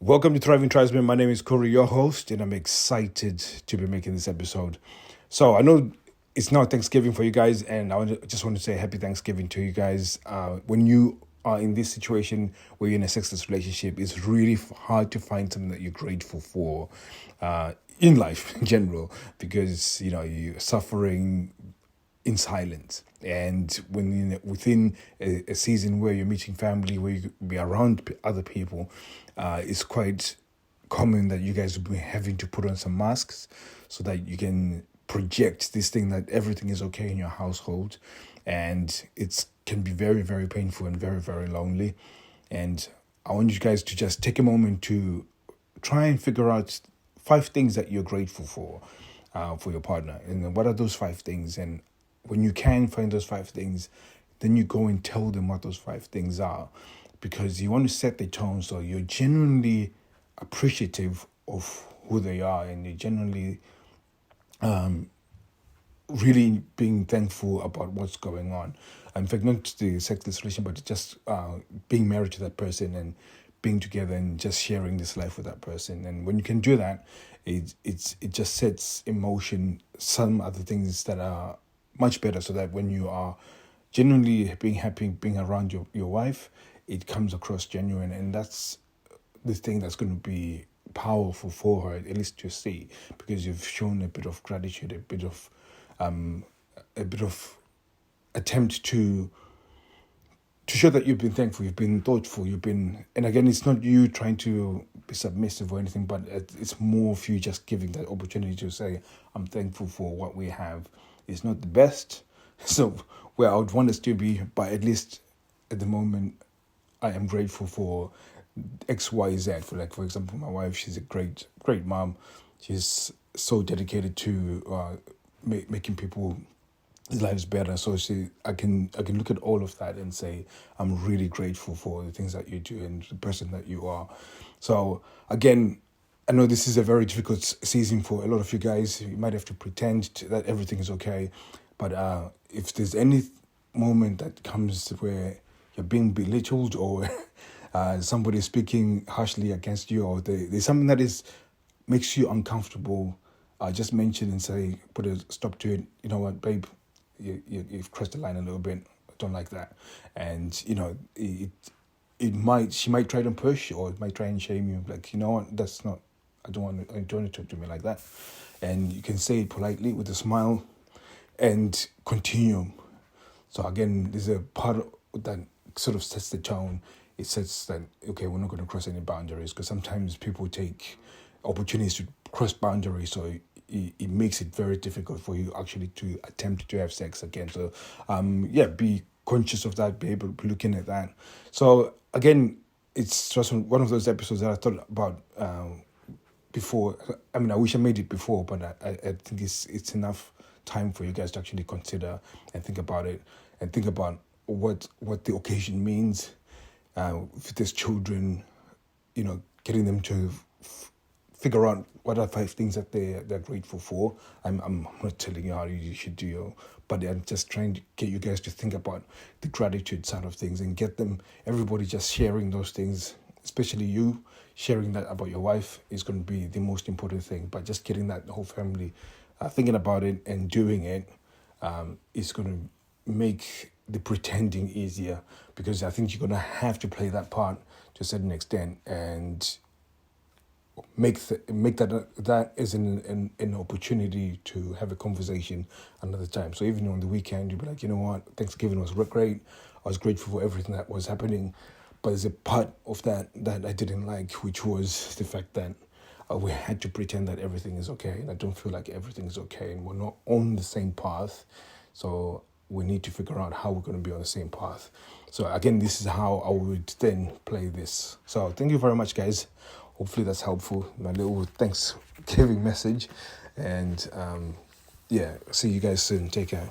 Welcome to Thriving Tribesmen. My name is Corey, your host, and I'm excited to be making this episode. So I know it's now Thanksgiving for you guys, and just want to say happy Thanksgiving to you guys. When you are in this situation where you're in a sexless relationship, it's really hard to find something that you're grateful for in life in general, because you're suffering in silence. And when within a season where you're meeting family, where you be around other people, it's quite common that you guys will be having to put on some masks so that you can project this thing that everything is okay in your household. And it can be very, very painful and very, very lonely. And I want you guys to just take a moment to try and figure out 5 things that you're grateful for your partner. And what are those 5 things? And when you can find those 5 things, then you go and tell them what those 5 things are, because you want to set the tone so you're genuinely appreciative of who they are, and you're genuinely really being thankful about what's going on. In fact, not the sexless relation, but just being married to that person and being together and just sharing this life with that person. And when you can do that, it just sets in motion some other things that are much better, so that when you are genuinely being happy being around your wife, it comes across genuine. And that's the thing that's going to be powerful for her, at least to see, because you've shown a bit of gratitude, a bit of attempt to show that you've been thankful, you've been thoughtful, and again, it's not you trying to be submissive or anything, but it's more of you just giving that opportunity to say, I'm thankful for what we have. It's not the best, so where I would want us to be, but at least at the moment, I am grateful for X, Y, Z. For example, my wife, she's a great mom. She's so dedicated to making people's lives better. So I can look at all of that and say, I'm really grateful for the things that you do and the person that you are. So again, I know this is a very difficult season for a lot of you guys. You might have to pretend that everything is okay. But if there's any moment that comes where you're being belittled, or somebody speaking harshly against you, or there's something that makes you uncomfortable, just mention and say, put a stop to it. You know what, babe, you've crossed the line a little bit. I don't like that. And, she might try to push, or it might try and shame you. Like, you know what, that's not, I don't want to talk to me like that. And you can say it politely with a smile and continue. So again, there's a part that sort of sets the tone. It sets that, okay, we're not going to cross any boundaries, because sometimes people take opportunities to cross boundaries. So it makes it very difficult for you actually to attempt to have sex again. So, be conscious of that, be able to be looking at that. So again, it's just one of those episodes that I thought about before. I mean, I wish I made it before, but I think it's enough time for you guys to actually consider and think about it, and think about what the occasion means. If there's children, getting them to figure out what are 5 things that they're grateful for. I'm not telling you how you should do, but I'm just trying to get you guys to think about the gratitude side of things, and get everybody just sharing those things, especially you sharing that about your wife is going to be the most important thing. But just getting that whole family thinking about it and doing it is going to make the pretending easier, because I think you're going to have to play that part to a certain extent, and make that as an opportunity to have a conversation another time. So even on the weekend, you'll be like, you know what, Thanksgiving was great. I was grateful for everything that was happening, but there's a part of that I didn't like, which was the fact that we had to pretend that everything is okay, and I don't feel like everything is okay, and we're not on the same path. So we need to figure out how we're going to be on the same path. So again, this is how I would then play this. So thank you very much, guys. Hopefully that's helpful. My little Thanksgiving message. And see you guys soon. Take care.